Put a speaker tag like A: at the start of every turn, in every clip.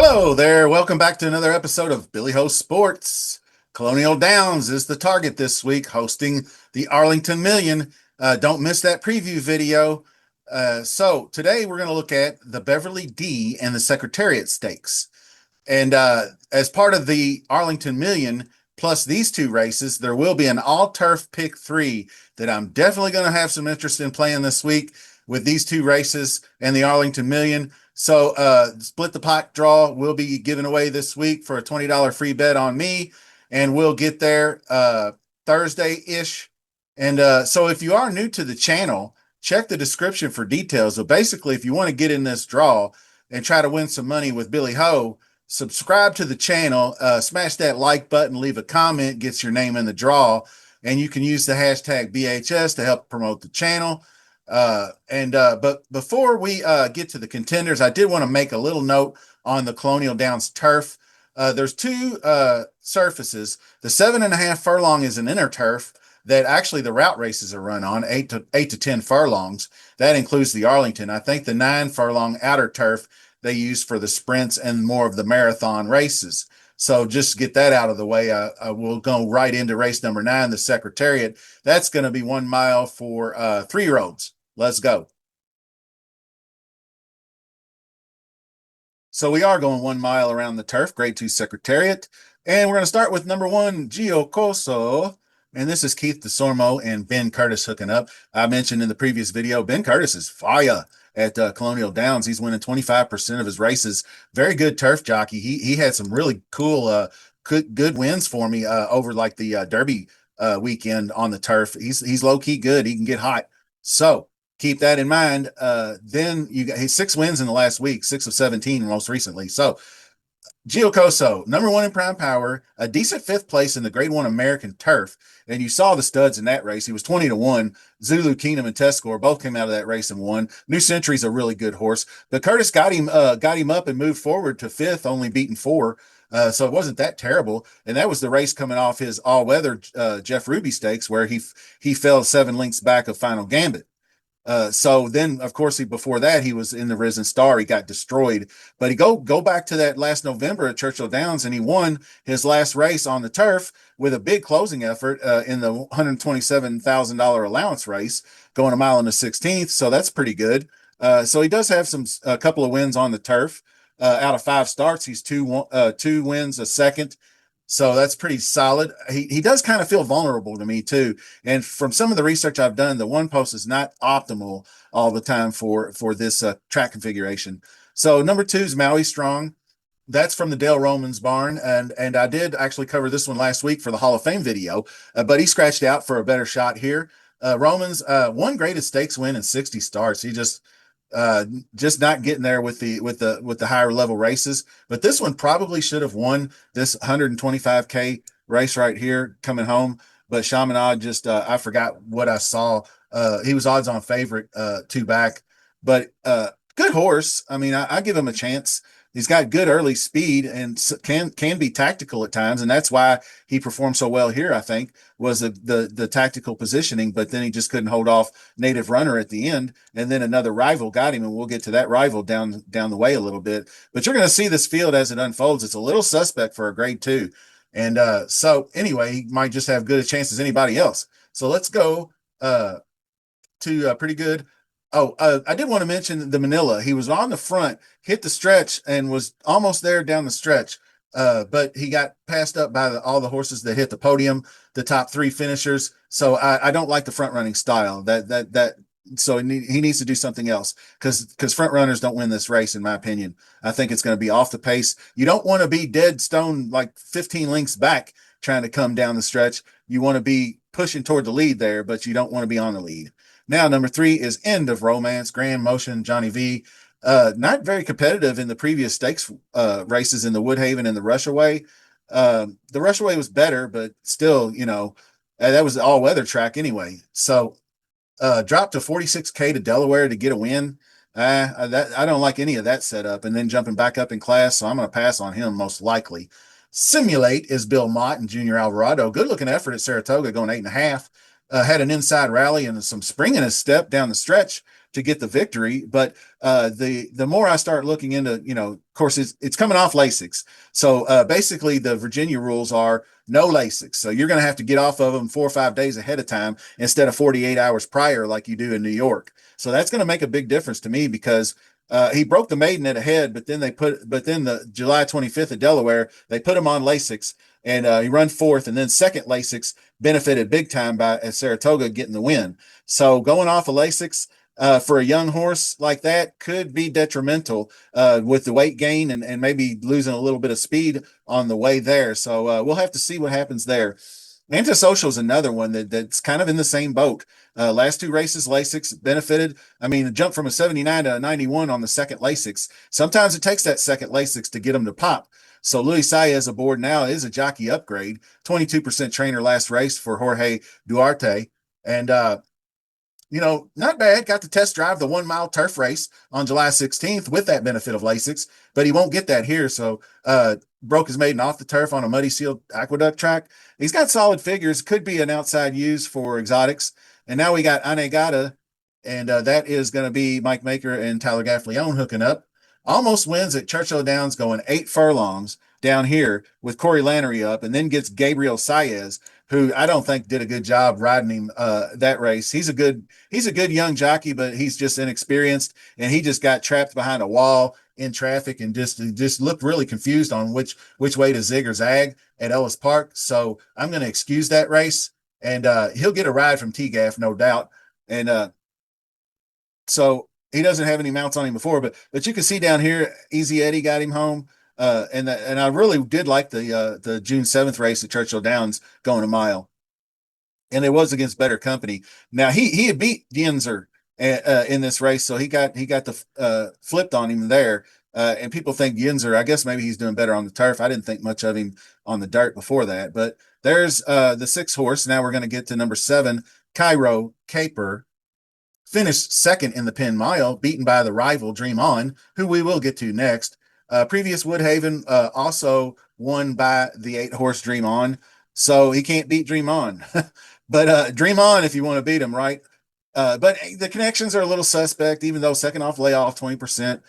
A: Hello there. Welcome back to another episode of Billy Host Sports. Colonial Downs is the target this week, hosting the Arlington Million. Don't miss that preview video. So today we're going to look at the Beverly D and the Secretariat Stakes. And as part of the Arlington Million, plus these two races, there will be an all-turf pick 3 that I'm definitely going to have some interest in playing this week with these two races and the Arlington Million. So split the pot draw will be given away this week for a $20 free bet on me, and we'll get there Thursday-ish. And so if you are new to the channel, check the description for details. So basically, if you want to get in this draw and try to win some money with Billy Ho, subscribe to the channel, smash that like button, leave a comment, gets your name in the draw, and you can use the hashtag BHS to help promote the channel. But before we get to the contenders, I did want to make a little note on the Colonial Downs turf. There's two surfaces. The 7.5 furlong is an inner turf that actually the route races are run on, 8 to 10 furlongs. That includes the Arlington. I think the 9 furlong outer turf they use for the sprints and more of the marathon races. So just get that out of the way. We'll go right into race number 9, the Secretariat. That's going to be 1 mile for 3-year-olds. Let's go. So we are going 1 mile around the turf, grade 2 Secretariat. And we're going to start with number 1, Giocoso. And this is Keith DeSormo and Ben Curtis hooking up. I mentioned in the previous video, Ben Curtis is fire at Colonial Downs. He's winning 25% of his races. Very good turf jockey. He had some really cool, good wins for me over like the Derby weekend on the turf. He's low-key good. He can get hot. So keep that in mind. Then you got his 6 wins in the last week, 6 of 17 most recently. So Giocoso, number 1 in prime power, a decent 5th place in the grade 1 American turf. And you saw the studs in that race. He was 20-1. Zulu, Keenum, and Tescore both came out of that race and won. New Century's a really good horse. But Curtis got him up and moved forward to 5th, only beating 4. So it wasn't that terrible. And that was the race coming off his all-weather Jeff Ruby Stakes, where he fell 7 lengths back of Final Gambit. So then, of course, before that, he was in the Risen Star. He got destroyed. But he go back to that last November at Churchill Downs, and he won his last race on the turf with a big closing effort in the $127,000 allowance race, going 1 mile in the 16th. So that's pretty good. So he does have a couple of wins on the turf. Out of 5 starts, he's 2 wins, a second. So that's pretty solid. He does kind of feel vulnerable to me too. And from some of the research I've done, the one post is not optimal all the time for this track configuration. So number 2 is Maui Strong. That's from the Dale Romans barn. And I did actually cover this one last week for the Hall of Fame video, but he scratched out for a better shot here. Romans, one graded stakes win in 60 starts. He just not getting there with the higher level races. But this one probably should have won this 125K race right here coming home. But Chaminade just I forgot what I saw. He was odds on favorite 2 back, but good horse. I mean, I give him a chance. He's got good early speed and can be tactical at times, and that's why he performed so well here. I think was the tactical positioning, but then he just couldn't hold off Native Runner at the end, and then another rival got him, and we'll get to that rival down the way a little bit. But you're going to see this field as it unfolds. It's a little suspect for a grade 2, and so anyway, he might just have good a chance as anybody else. So let's go to pretty good. Oh, I did want to mention the Manila. He was on the front, hit the stretch, and was almost there down the stretch. But he got passed up by all the horses that hit the podium, the top 3 finishers. So I don't like the front running style. So he needs to do something else because front runners don't win this race, in my opinion. I think it's going to be off the pace. You don't want to be dead stone like 15 lengths back trying to come down the stretch. You want to be pushing toward the lead there, but you don't want to be on the lead. Now, number 3 is End of Romance, Grand Motion, Johnny V. Not very competitive in the previous stakes races in the Woodhaven and the Rushaway. The Rushaway was better, but still, that was an all-weather track anyway. So dropped to 46K to Delaware to get a win. I don't like any of that setup. And then jumping back up in class, so I'm going to pass on him most likely. Simulate is Bill Mott and Junior Alvarado. Good-looking effort at Saratoga, going 8.5. Had an inside rally and some spring in his step down the stretch, to get the victory. But the more I start looking into, of course, it's coming off Lasix. So basically, the Virginia rules are no Lasix. So you're going to have to get off of them 4 or 5 days ahead of time instead of 48 hours prior, like you do in New York. So that's going to make a big difference to me because he broke the maiden at a head, but then the July 25th at Delaware, they put him on Lasix, and he run fourth, and then second Lasix benefited big time by at Saratoga getting the win. So going off of Lasix for a young horse like that could be detrimental with the weight gain and maybe losing a little bit of speed on the way there. So we'll have to see what happens there. Antisocial is another one that's kind of in the same boat. Last 2 races, Lasix benefited. I mean, a jump from a 79 to a 91 on the second Lasix. Sometimes it takes that second Lasix to get them to pop. So Luis Saez aboard now is a jockey upgrade. 22% trainer last race for Jorge Duarte. And, not bad. Got to test drive the 1 mile turf race on July 16th with that benefit of Lasix, but he won't get that here. So broke his maiden off the turf on a muddy sealed aqueduct track. He's got solid figures, could be an outside use for exotics. And now we got Anegada, and that is going to be Mike Maker and Tyler Gaffleone hooking up. Almost wins at Churchill Downs going 8 furlongs down here with Corey Lannery up, and then gets Gabriel Saez, who I don't think did a good job riding him that race. He's a good young jockey, but he's just inexperienced, and he just got trapped behind a wall in traffic and just looked really confused on which way to zig or zag at Ellis Park. So I'm going to excuse that race, and he'll get a ride from T-Gaff, no doubt. And so he doesn't have any mounts on him before, but you can see down here, Easy Eddie got him home. And I really did like the June 7th race at Churchill Downs going a mile, and it was against better company. Now he had beat Yinzer in this race, so he got the flipped on him there. And people think Yinzer, I guess maybe he's doing better on the turf. I didn't think much of him on the dirt before that, but there's the 6th horse. Now we're going to get to number 7, Cairo Caper. Finished second in the Penn Mile, beaten by the rival Dream On, who we will get to next. Previous Woodhaven also won by the 8-horse Dream On, so he can't beat Dream On. But Dream On if you want to beat him, right? But the connections are a little suspect, even though second off layoff 20%.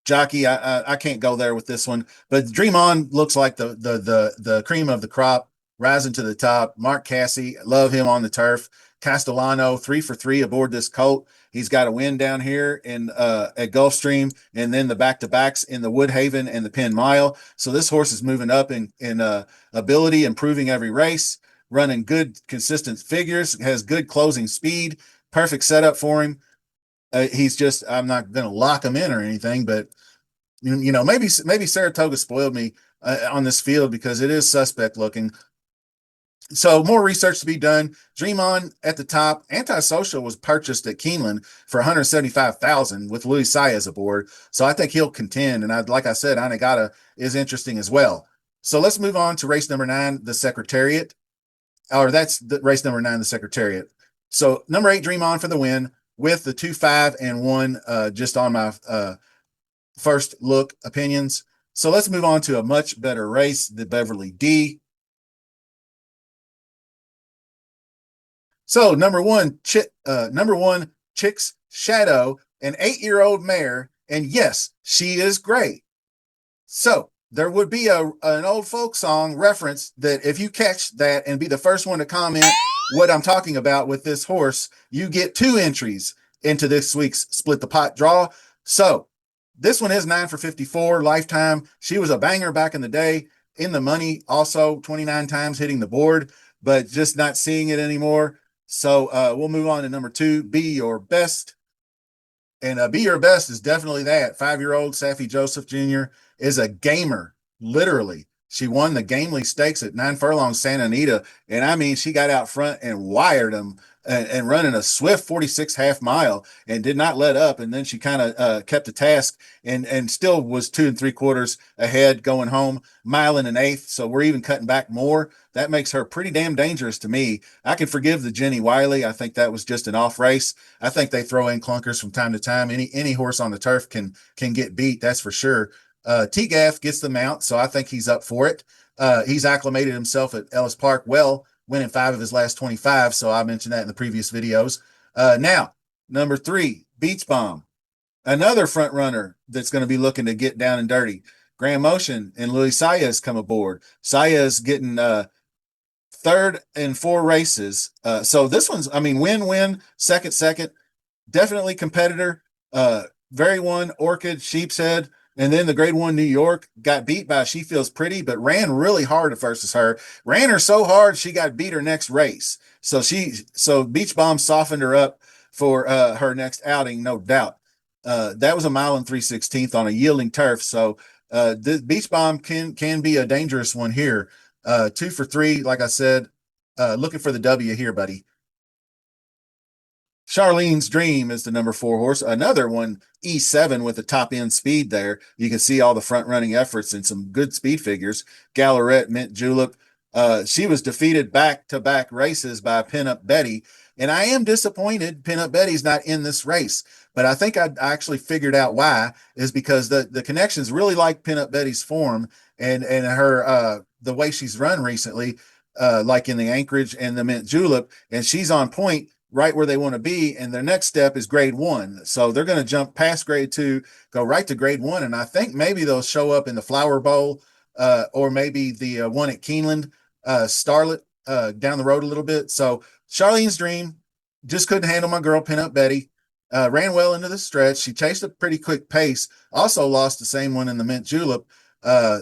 A: Jockey, I can't go there with this one. But Dream On looks like the cream of the crop, rising to the top. Mark Cassie, love him on the turf. Castellano 3 for 3 aboard this colt. He's got a win down here in at Gulfstream, and then the back-to-backs in the Woodhaven and the Penn Mile. So this horse is moving up in ability, improving every race, running good consistent figures, has good closing speed, perfect setup for him. He's just, I'm not going to lock him in or anything, but maybe Saratoga spoiled me on this field because it is suspect looking. So more research to be done. Dream On at the top. Antisocial was purchased at Keeneland for $175,000 with Luis Saez aboard. So I think he'll contend. And like I said, Anegada is interesting as well. So let's move on to race number 9, the Secretariat. Or that's the race number 9, the Secretariat. So number 8, Dream On for the win with the 2, 5, and 1 just on my first look opinions. So let's move on to a much better race, the Beverly D. So number one, Chick's Shadow, an 8-year-old mare, and yes, she is great. So there would be an old folk song reference that if you catch that and be the first one to comment what I'm talking about with this horse, you get 2 entries into this week's Split the Pot draw. So this one is 9 for 54 lifetime. She was a banger back in the day, in the money also 29 times hitting the board, but just not seeing it anymore. So we'll move on to number 2, Be Your Best. And Be Your Best is definitely that. 5-year-old Safi Joseph Jr. is a gamer, literally. She won the Gamely Stakes at 9 furlongs Santa Anita. And I mean, she got out front and wired them and running a swift 46 half mile and did not let up. And then she kind of kept the task and still was 2 3/4 ahead going home, 1 1/8. So we're even cutting back more. That makes her pretty damn dangerous to me. I can forgive the Jenny Wiley. I think that was just an off race. I think they throw in clunkers from time to time. Any horse on the turf can get beat. That's for sure. T-Gaff gets the mount, so I think he's up for it. He's acclimated himself at Ellis Park well, winning 5 of his last 25. So I mentioned that in the previous videos. Now, Number 3, Beach Bomb. Another front runner that's going to be looking to get down and dirty. Grand Motion and Luis Saez come aboard. Saez getting third in 4 races. So this one's, I mean, win, second, definitely competitor. Very one, Orchid, Sheepshead, and then the grade 1 New York got beat by She Feels Pretty, but ran really hard versus her. Ran her so hard she got beat her next race. So Beach Bomb softened her up for her next outing, no doubt. That was a mile and 3/16 on a yielding turf. So the Beach Bomb can be a dangerous one here. 2 for 3, like I said. Looking for the W here, buddy. Charlene's Dream is the number 4 horse. Another one, E7 with the top end speed there. You can see all the front running efforts and some good speed figures. Gallarette, Mint Julep. She was defeated back-to-back races by Pinup Betty. And I am disappointed Pinup Betty's not in this race. But I think I actually figured out why is because the connections really like Pinup Betty's form and her the way she's run recently, like in the Anchorage and the Mint Julep, and she's on point right where they want to be. And their next step is grade 1. So they're going to jump past grade 2, go right to grade 1. And I think maybe they'll show up in the Flower Bowl or maybe the one at Keeneland, Starlet down the road a little bit. So Charlene's Dream just couldn't handle my girl Pinup Betty. Ran well into the stretch. She chased a pretty quick pace. Also lost the same one in the Mint Julep.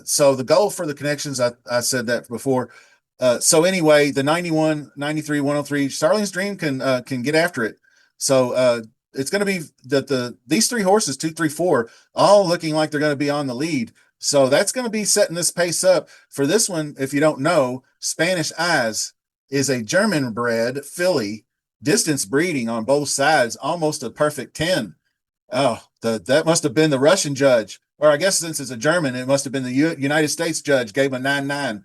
A: So the goal for the connections, I said that before. So anyway, the 91, 93, 103, Starling's Dream can get after it. So it's going to be these 3 horses, 2, 3, 4, all looking like they're going to be on the lead. So that's going to be setting this pace up for this one. If you don't know, Spanish Eyes is a German bred filly, distance breeding on both sides, almost a perfect 10. Oh, that must have been the Russian judge, or I guess since it's a German, it must have been the United States judge gave him a 9.9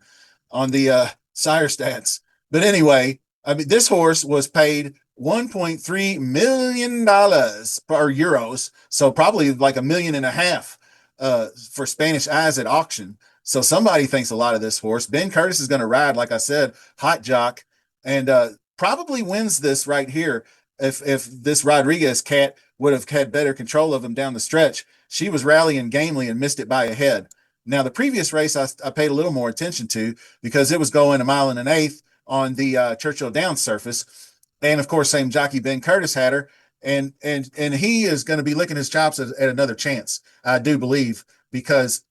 A: on the sire stats. But anyway, I mean, this horse was paid $1.3 million per euros, so probably like $1.5 million for Spanish Eyes at auction. So somebody thinks a lot of this horse. Ben Curtis is going to ride, like I said, hot jock, and probably wins this right here. If this Rodriguez cat would have had better control of him down the stretch, she was rallying gamely and missed it by a head. Now, the previous race I paid a little more attention to because it was going 1 1/8 on the Churchill Downs surface. And, of course, same jockey Ben Curtis had her. And he is going to be licking his chops at another chance, I do believe, because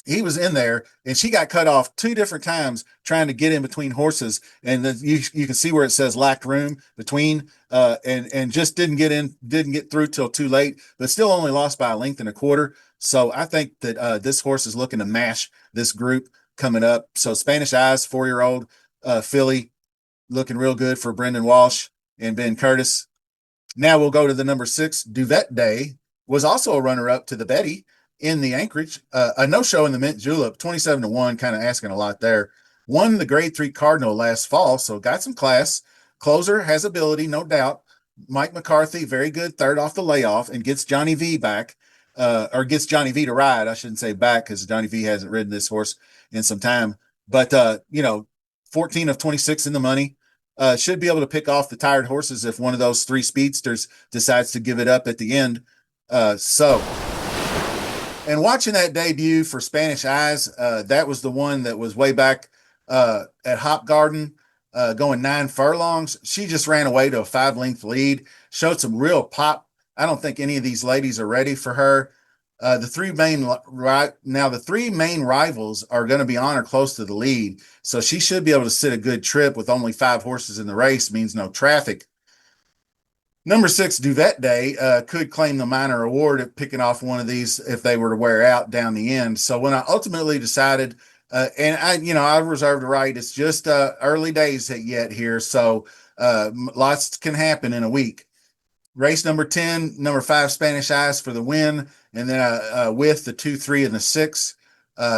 A: he was in there and she got cut off 2 different times trying to get in between horses. And you can see where it says lacked room between and just didn't get through till too late, but still only lost by 1.25 lengths. So I think that this horse is looking to mash this group coming up. So Spanish Eyes, 4-year-old filly, looking real good for Brendan Walsh and Ben Curtis. Now we'll go to the number 6, Duvet Day, was also a runner-up to the Betty in the Anchorage. A no-show in the Mint Julep, 27-1, kind of asking a lot there. Won the grade 3 Cardinal last fall, so got some class. Closer, has ability, no doubt. Mike McCarthy, very good, third off the layoff, and gets Johnny V back, or gets Johnny V to ride. I shouldn't say back because Johnny V hasn't ridden this horse in some time. But, 14 of 26 in the money. Should be able to pick off the tired horses if one of those 3 speedsters decides to give it up at the end. And watching that debut for Spanish Eyes, that was the one that was way back at Hop Garden, going 9 furlongs. She just ran away to a 5-length lead, showed some real pop. I don't think any of these ladies are ready for her. The 3 main rivals are going to be on or close to the lead, so she should be able to sit a good trip with only 5 horses in the race, means no traffic. Number 6, Duvet Day, could claim the minor award at picking off one of these if they were to wear out down the end. So when I ultimately decided, and I reserved a right, it's just early days yet here, so lots can happen in a week. Race number 10, number 5, Spanish Eyes for the win, and then with the 2, 3, and the 6.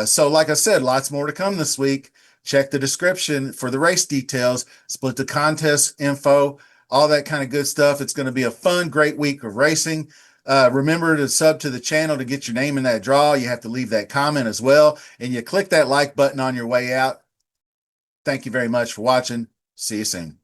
A: So like I said, lots more to come this week. Check the description for the race details, split the contest info, all that kind of good stuff. It's going to be a fun, great week of racing. Remember to sub to the channel to get your name in that draw. You have to leave that comment as well, and you click that like button on your way out. Thank you very much for watching. See you soon.